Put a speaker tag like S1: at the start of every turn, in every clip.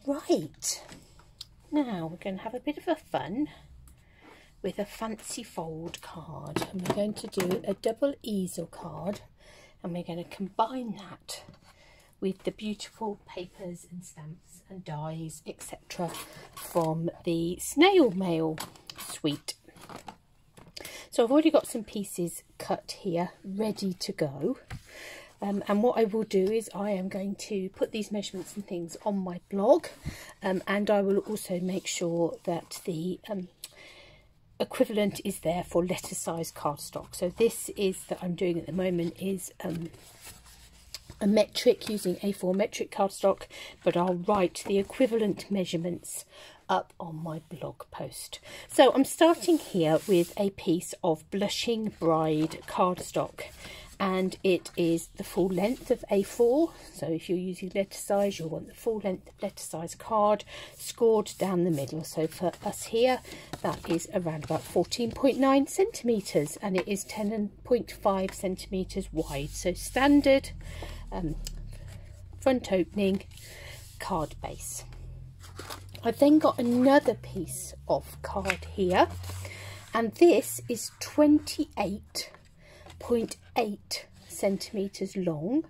S1: Right, now we're going to have a bit of a fun with a fancy fold card, and we're going to do a double easel card, and we're going to combine that with the beautiful papers and stamps and dies, etc. from the snail mail suite. So I've already got some pieces cut here ready to go. And what I will do is I am going to put these measurements and things on my blog, and I will also make sure that the equivalent is there for letter size cardstock. So this is that I'm doing at the moment is a metric, using A4 metric cardstock, but I'll write the equivalent measurements up on my blog post. So I'm starting here with a piece of Blushing Bride cardstock, and it is the full length of A4. So if you're using letter size, you'll want the full length letter size card scored down the middle. So for us here, that is around about 14.9 centimetres, and it is 10.5 centimetres wide. So standard front opening card base. I've then got another piece of card here, and this is 28.8 centimetres long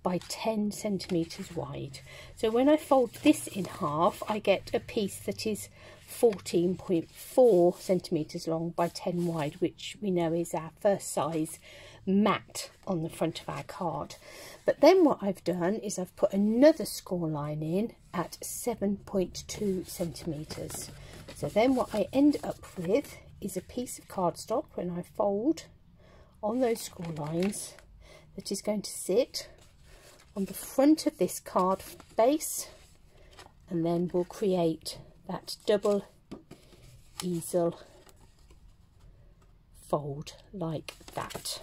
S1: by 10 centimetres wide. So when I fold this in half, I get a piece that is 14.4 centimetres long by 10 wide, which we know is our first size mat on the front of our card. But then what I've done is I've put another score line in at 7.2 centimetres. So then what I end up with is a piece of cardstock, when I fold on those score lines, that is going to sit on the front of this card base, and then we'll create that double easel fold like that.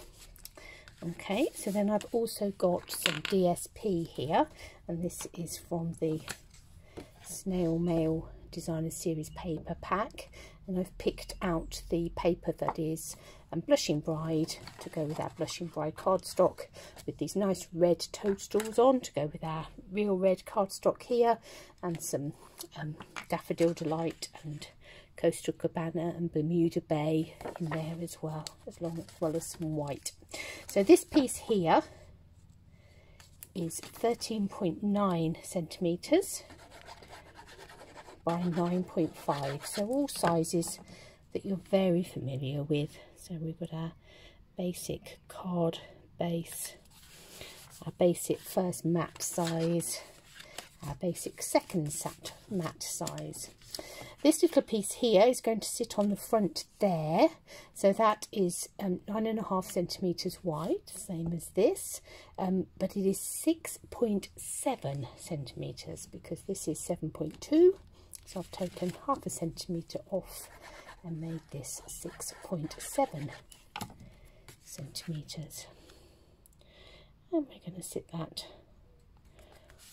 S1: Okay, so then I've also got some DSP here, and this is from the Snail Mail Designer Series paper pack, and I've picked out the paper that is Blushing Bride to go with our Blushing Bride cardstock, with these nice red toadstools on to go with our real red cardstock here, and some Daffodil Delight and Coastal Cabana and Bermuda Bay in there as well, as well as some white. So this piece here is 13.9 centimetres by 9.5, so all sizes that you're very familiar with. So we've got our basic card base, our basic first mat size, our basic second mat size. This little piece here is going to sit on the front there, so that is 9.5 centimetres wide, same as this, but it is 6.7 centimetres because this is 7.2, so I've taken half a centimetre off and made this 6.7 centimetres. And we're going to sit that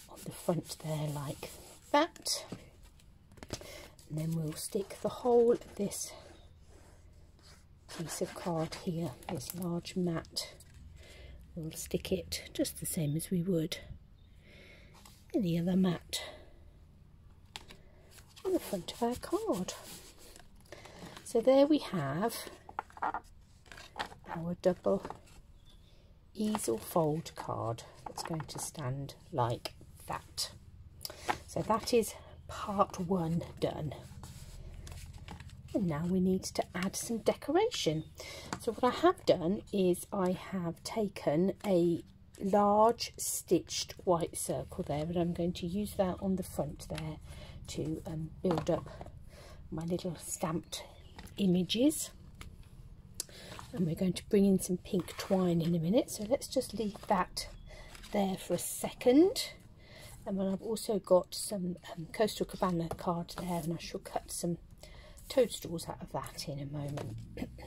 S1: on the front there like that. And then we'll stick the whole of this piece of card here, this large mat, we'll stick it just the same as we would any other mat on the front of our card. So there we have our double easel fold card. It's going to stand like that. So that is part one done. And now we need to add some decoration. So what I have done is I have taken a large stitched white circle there, and I'm going to use that on the front there to build up my little stamped images. And we're going to bring in some pink twine in a minute, so let's just leave that there for a second. And then I've also got some Coastal Cabana card there, and I shall cut some toadstools out of that in a moment.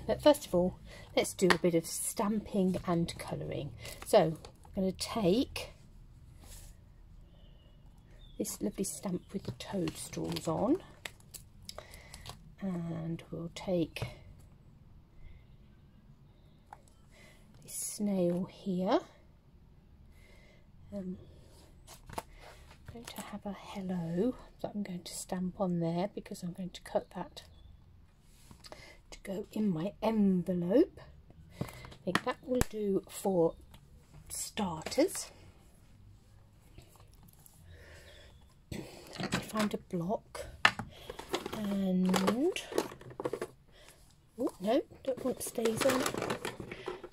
S1: But first of all, let's do a bit of stamping and colouring. So I'm going to take this lovely stamp with the toadstools on, and we'll take this snail here. I'm going to have a hello that I'm going to stamp on there, because I'm going to cut that to go in my envelope. I think that will do for starters. So let me find a block, and oh no, don't want stays on.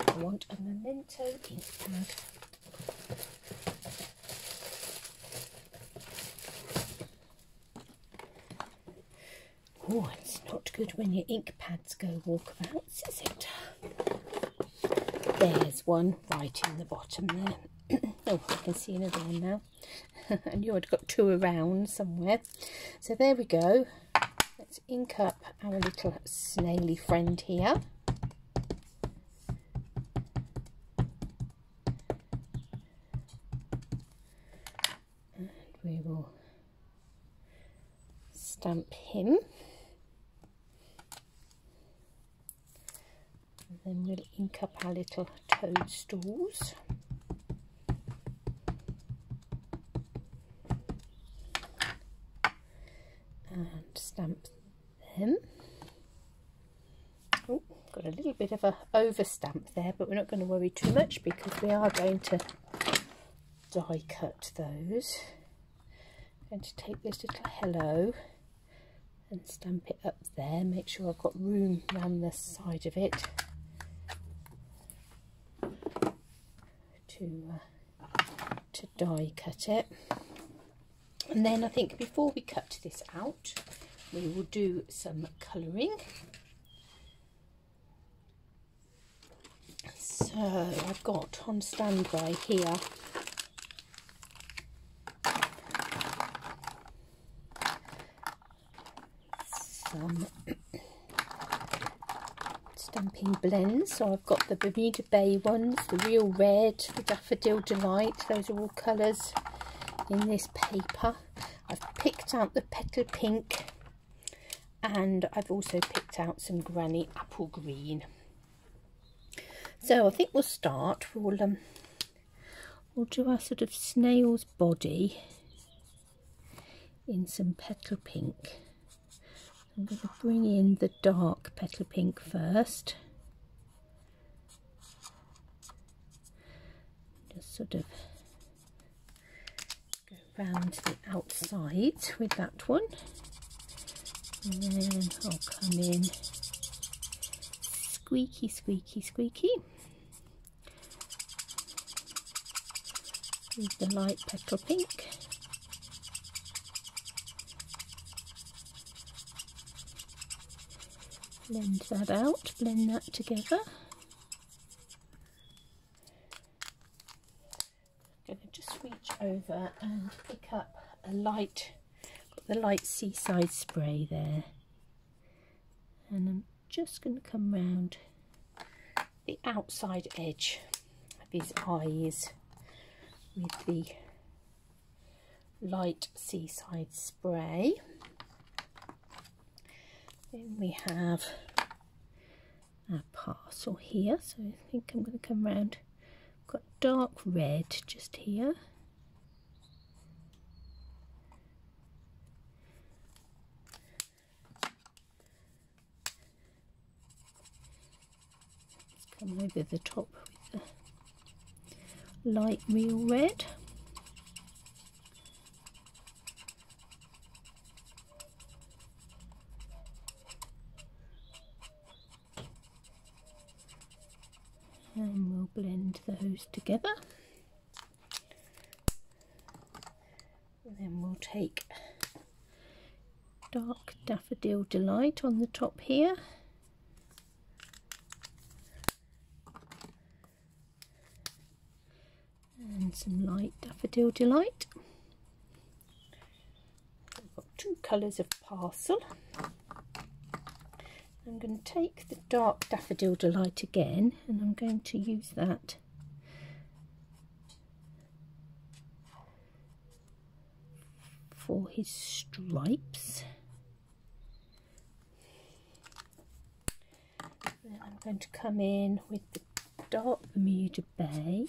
S1: I want a memento ink pad. Oh, it's not good when your ink pads go walkabouts, is it? There's one right in the bottom there. Oh, I can see another one now. I knew I'd got two around somewhere. So there we go. Let's ink up our little snaily friend here. And we will stamp him. And then we'll ink up our little toadstools. And stamp them. Oh, got a little bit of a over stamp there, but we're not going to worry too much because we are going to die cut those. I'm going to take this little hello and stamp it up there. Make sure I've got room around the side of it to die cut it. And then I think before we cut this out, we will do some colouring. So I've got on standby here some stamping blends. So I've got the Bermuda Bay ones, the Real Red, the Daffodil Delight. Those are all colours in this paper. I've picked out the Petal Pink, and I've also picked out some Granny Apple Green. So I think we'll start. We'll do our sort of snail's body in some Petal Pink. I'm going to bring in the dark Petal Pink first. Just sort of go round the outside with that one. And then I'll come in squeaky, squeaky, squeaky with the light Petal Pink. Blend that out, blend that together. I'm going to just reach over and pick up a light, got the light Seaside spray there, and I'm just going to come round the outside edge of his eyes with the light Seaside spray. Then we have our parcel here, so I think I'm going to come round. I've got dark red just here. Let's come over the top with the light Real Red. And we'll blend those together. And then we'll take dark Daffodil Delight on the top here. And some light Daffodil Delight. We've got two colours of parcel. I'm going to take the dark Daffodil Delight again, and I'm going to use that for his stripes. Then I'm going to come in with the dark Bermuda Bay.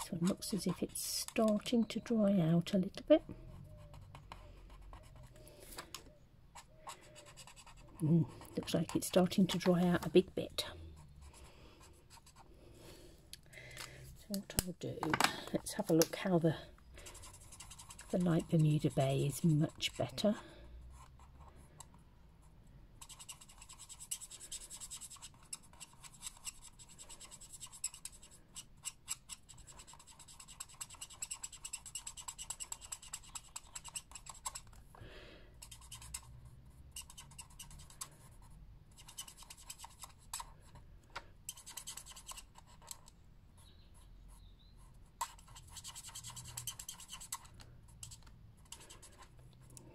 S1: This one looks as if it's starting to dry out a little bit. Looks like it's starting to dry out a big bit. So what I'll do, let's have a look how the light Bermuda Bay is much better.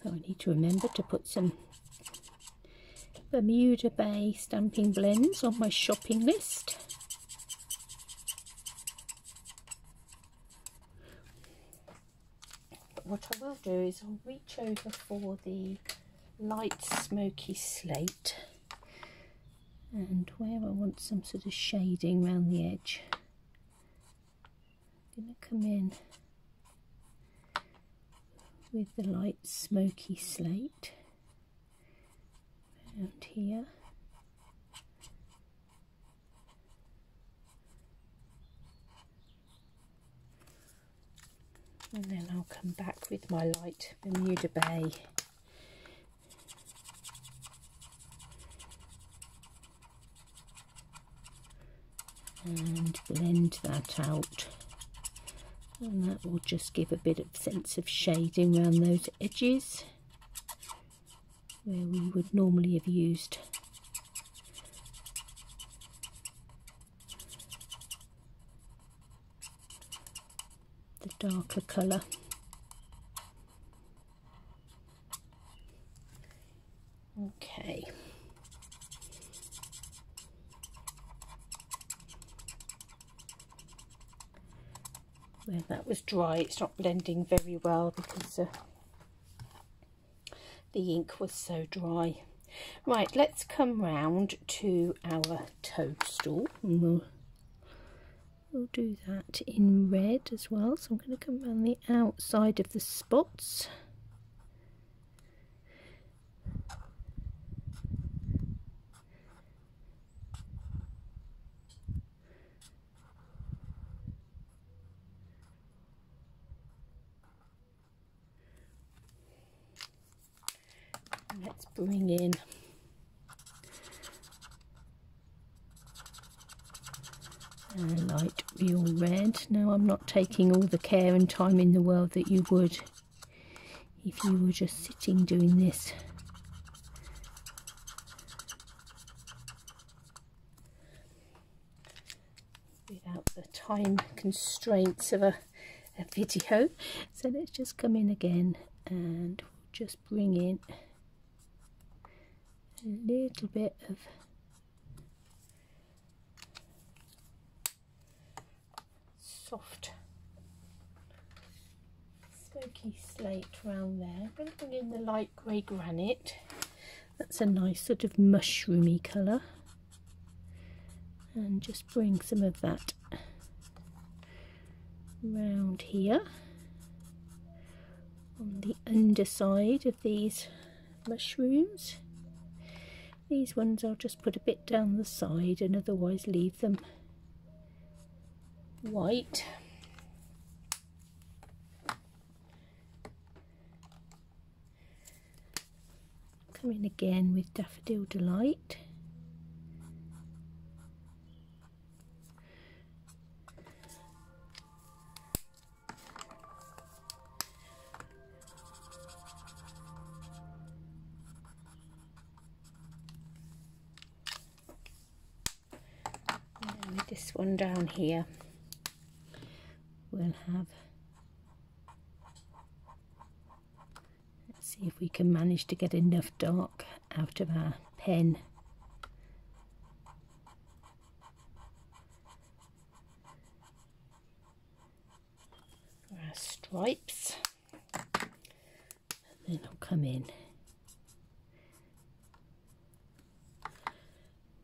S1: I need to remember to put some Bermuda Bay stamping blends on my shopping list. But what I will do is I'll reach over for the light smoky slate, and where I want some sort of shading around the edge, I'm going to come in with the light smoky slate around here. And then I'll come back with my light Bermuda Bay. And blend that out. And that will just give a bit of sense of shading around those edges where we would normally have used the darker colour. Okay. Where that was dry, it's not blending very well because the ink was so dry. Right, let's come round to our toadstool, and we'll do that in red as well. So I'm going to come around the outside of the spots. Let's bring in a light real red. Now I'm not taking all the care and time in the world that you would if you were just sitting doing this. Without the time constraints of a video. So let's just come in again and just bring in a little bit of soft smoky slate around there. I'm going to bring in the light grey granite. That's a nice sort of mushroomy colour, and just bring some of that round here on the underside of these mushrooms. These ones I'll just put a bit down the side and otherwise leave them white. Come in again with Daffodil Delight. This one down here we'll have, let's see if we can manage to get enough dark out of our pen. For our stripes, and then I'll come in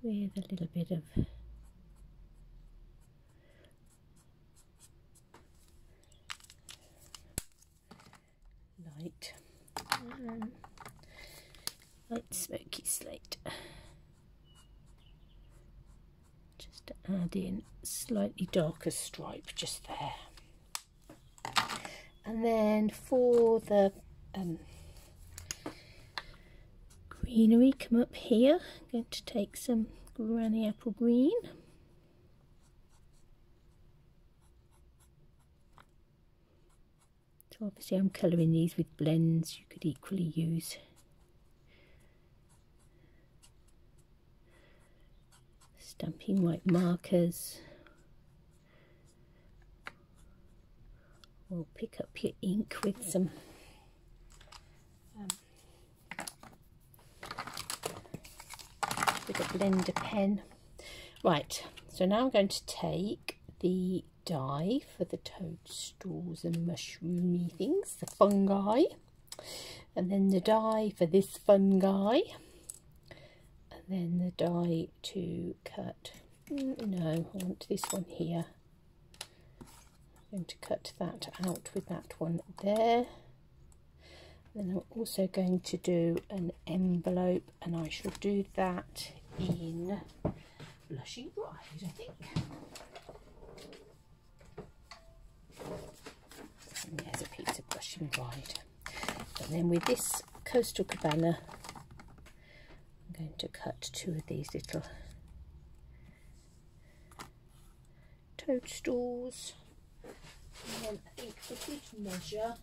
S1: with a little bit of light smoky slate. Just to add in slightly darker stripe just there. And then for the greenery, come up here. I'm going to take some Granny Apple Green. So obviously I'm colouring these with blends. You could equally use stamping white markers, or pick up your ink with some with a blender pen. Right, so now I'm going to take the dye for the toadstools and mushroomy things, the fungi, and then the dye for this fungi, and then the dye to cut, no, I want this one here. I'm going to cut that out with that one there. Then I'm also going to do an envelope, and I shall do that in Blushing Bride, I think. And there's a piece of Blushing Bride. And then with this Coastal Cabana, I'm going to cut 2 of these little toadstools. And then I think for good measure,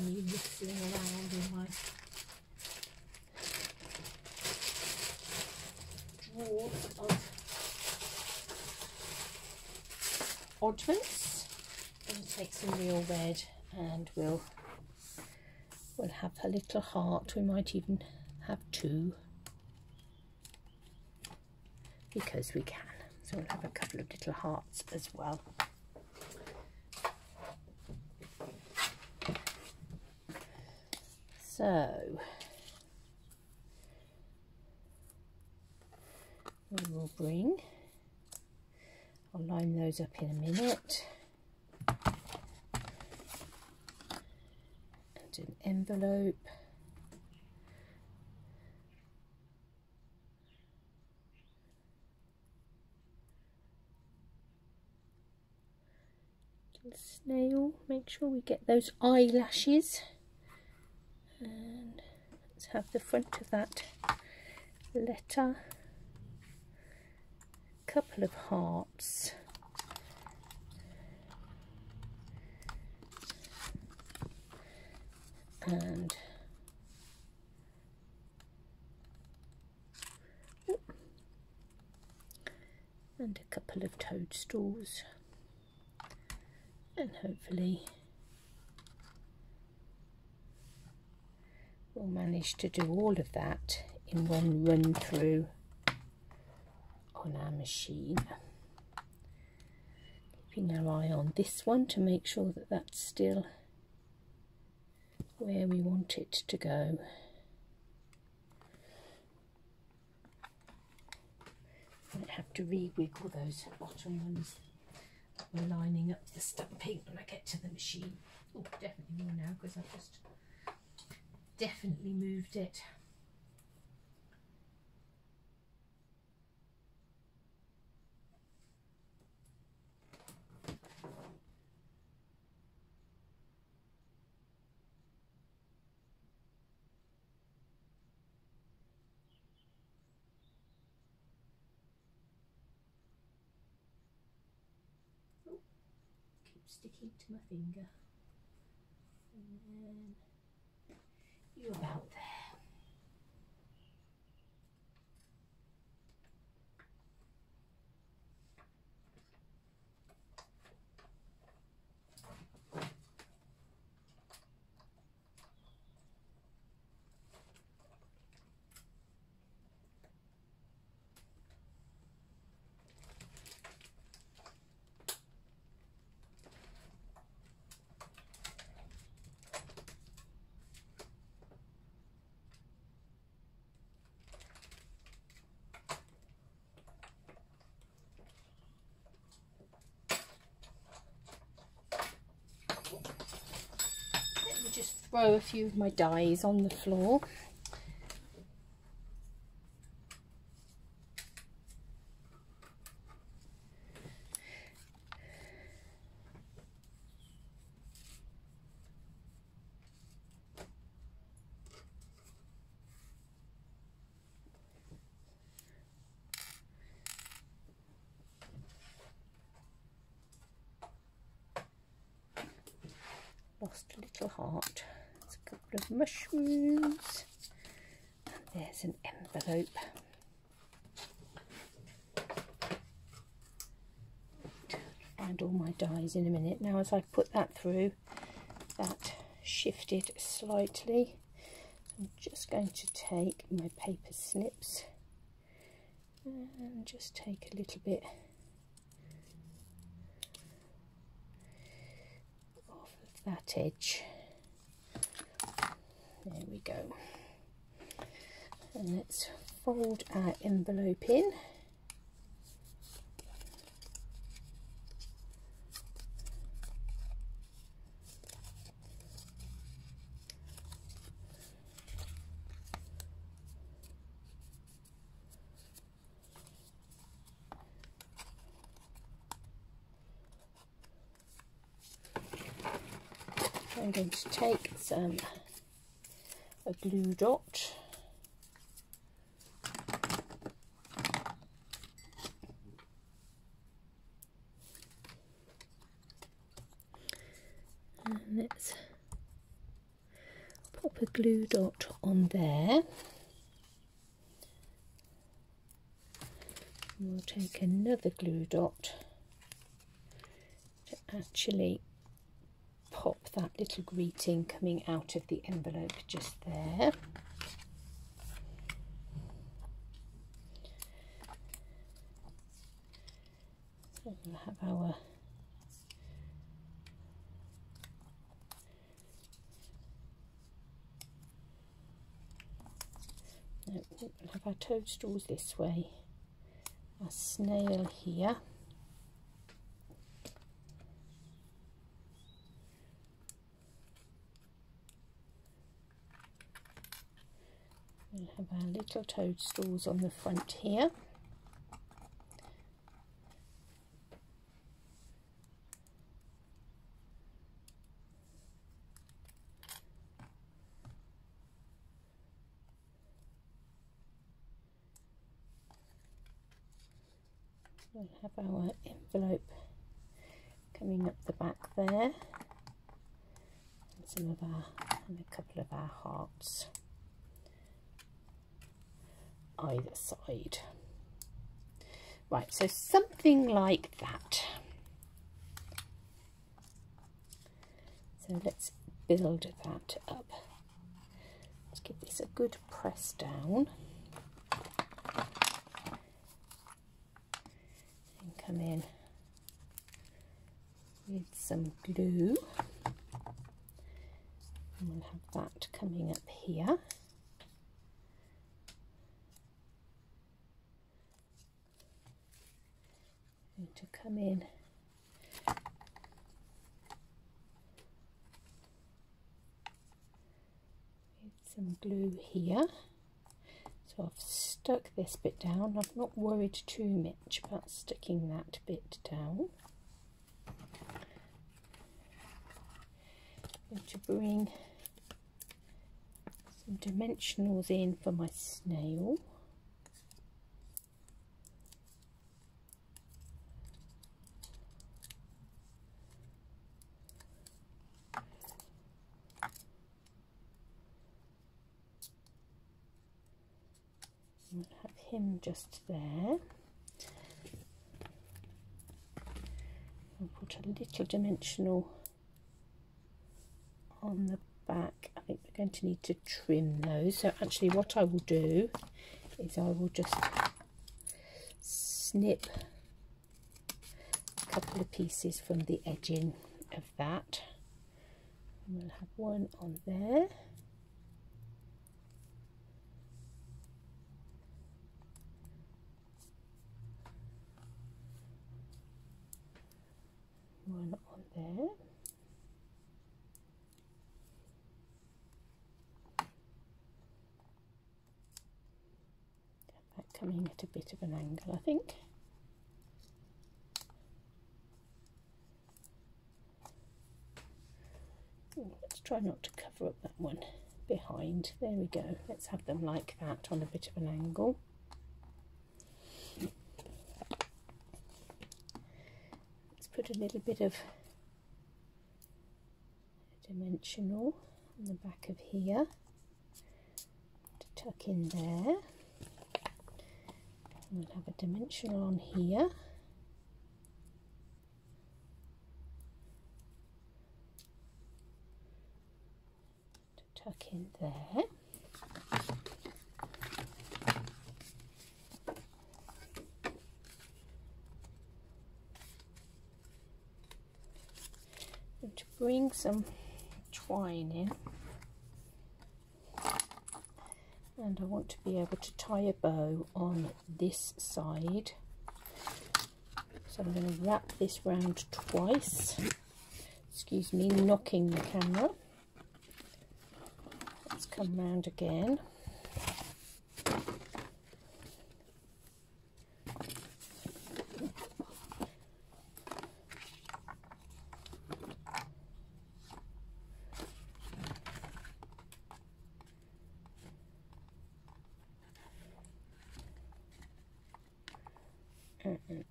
S1: me whistling around in my drawers of oddments. I'm going to take some real red, and we'll have a little heart. We might even have 2 because we can. So we'll have a couple of little hearts as well. So we will bring, I'll line those up in a minute, and an envelope. Snail, make sure we get those eyelashes, and let's have the front of that letter, a couple of hearts, and a couple of toadstools. And hopefully we'll manage to do all of that in one run through on our machine. Keeping our eye on this one to make sure that that's still where we want it to go. Might have to re-wiggle those bottom ones. We're lining up the stamping when I get to the machine. Oh, definitely more now because I've just definitely moved it. Sticking to my finger, and then you're about there. throw a few of my dies on the floor. Lost a little heart. There's a couple of mushrooms. And there's an envelope. Find all my dies in a minute. Now as I put that through, that shifted slightly. I'm just going to take my paper snips and just take a little bit that edge. There we go. And let's fold our envelope in. I'm going to take a glue dot and let's pop a glue dot on there. And we'll take another glue dot to actually pop that little greeting coming out of the envelope just there. So we'll have our we'll have our toadstools this way, our snail here. We'll have our little toadstools on the front here. We'll have our envelope coming up the back there, and and a couple of our hearts either side. Right, so something like that. So let's build that up. Let's give this a good press down and come in with some glue, and we'll have that coming up here. To come in with some glue here. So I've stuck this bit down. I've not worried too much about sticking that bit down. I'm going to bring some dimensionals in for my snail. We'll have him just there. I'll put a little dimensional on the back. I think we're going to need to trim those. So actually what I will do is I will just snip a couple of pieces from the edging of that. And we'll have one on there. One on there, coming at a bit of an angle, I think. Let's try not to cover up that one behind. There we go. Let's have them like that on a bit of an angle. Let's put a little bit of dimensional on the back of here to tuck in there. We'll have a dimensional on here. To tuck in there. And to bring some twine in, and I want to be able to tie a bow on this side, so I'm going to wrap this round twice. Excuse me, knocking the camera. Let's come round again. And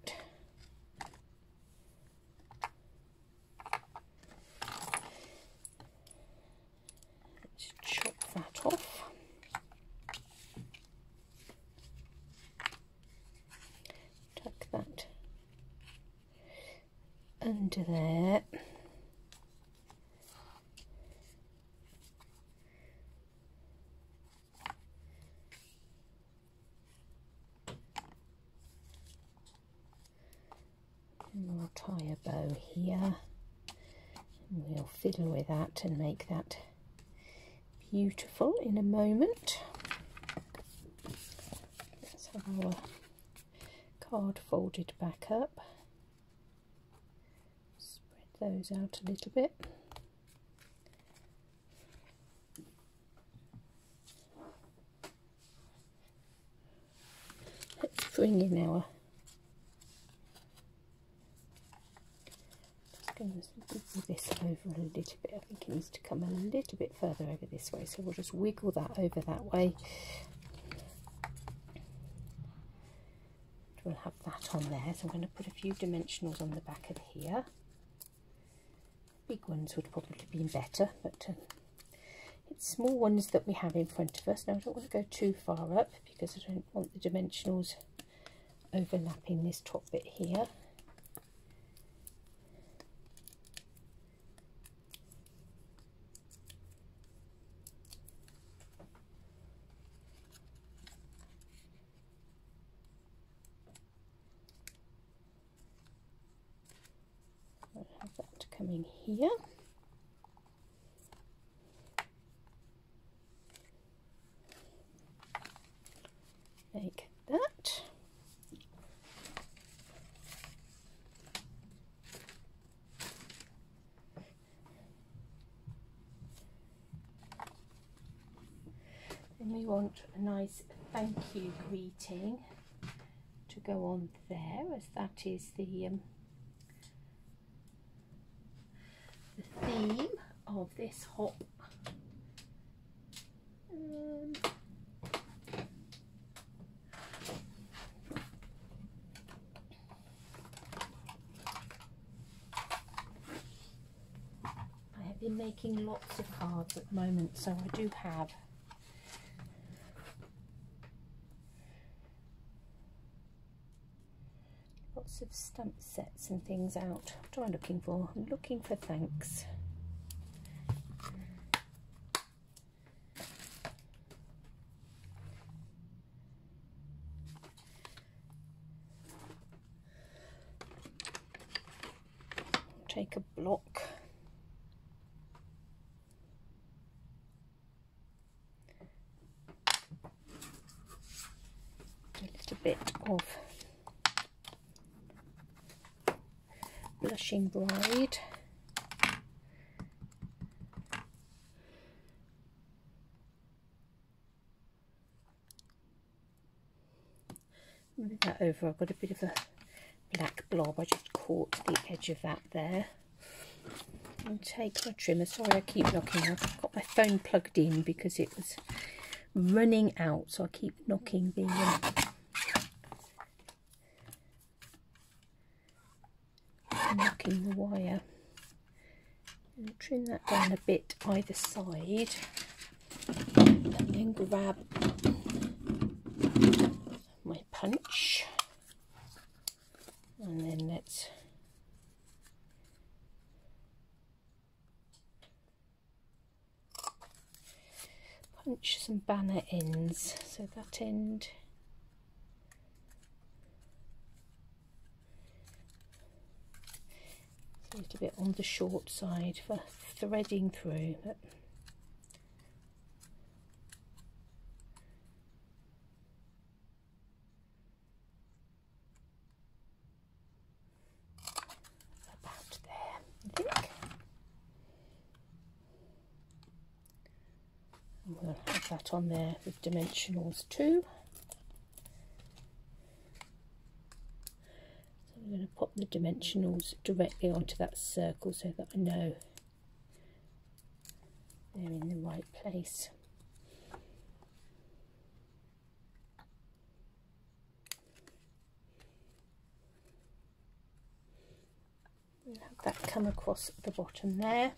S1: let's chop that off. Tuck that under there. And we'll tie a bow here, and we'll fiddle with that and make that beautiful in a moment. Let's have our card folded back up. Spread those out a little bit. Let's bring in our going to wiggle this over a little bit. I think it needs to come a little bit further over this way, so we'll just wiggle that over that way. We'll have that on there, so I'm going to put a few dimensionals on the back of here. Big ones would probably be better, but it's small ones that we have in front of us. Now I don't want to go too far up because I don't want the dimensionals overlapping this top bit here. I'll have that coming here. Like that. Then we want a nice thank you greeting to go on there, as that is the theme of this hop. I have been making lots of cards at the moment, so I do have lots of stamp sets and things out. What am I looking for? I'm looking for thanks. Take a block. A little bit of Blushing Bride. Move that over. I've got a bit of a black blob. I just caught the edge of that there. And take my trimmer. Sorry, I keep knocking out. I've got my phone plugged in because it was running out, so I keep knocking the wire. And trim that down a bit either side, and then grab my punch, and then let's punch some banner ends. So that end, it's a little bit on the short side for threading through, but about there, I think. And we'll have that on there with dimensionals too. So I'm going to pop the dimensionals directly onto that circle so that I know they're in the right place. And have that come across the bottom there.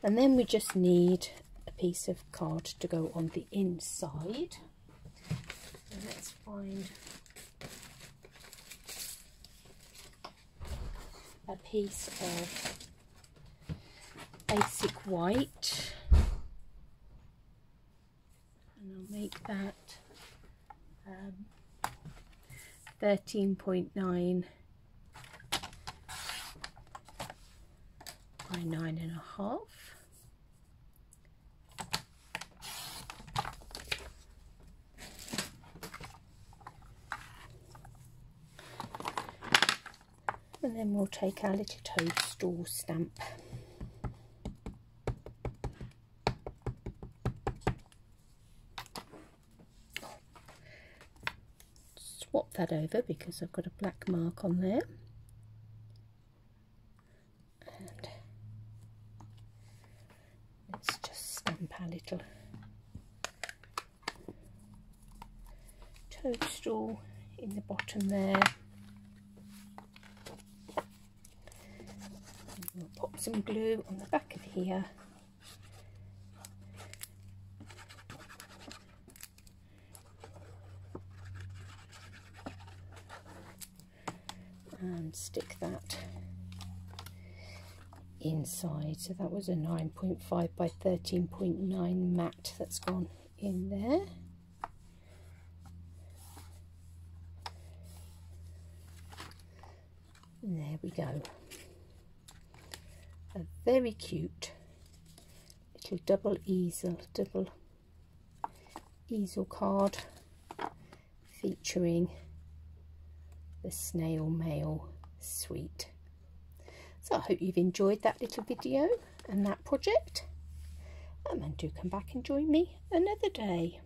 S1: And then we just need a piece of card to go on the inside. So let's find a piece of basic white, and I'll make that 13.9 by 9.5. And then we'll take our little toadstool stamp. Swap that over because I've got a black mark on there. And let's just stamp our little toadstool in the bottom there. We'll pop some glue on the back of here, and stick that inside. So that was a 9.5 by 13.9 mat that's gone in there. And there we go. A very cute little double easel card featuring the snail mail suite. So I hope you've enjoyed that little video and that project, and do come back and join me another day.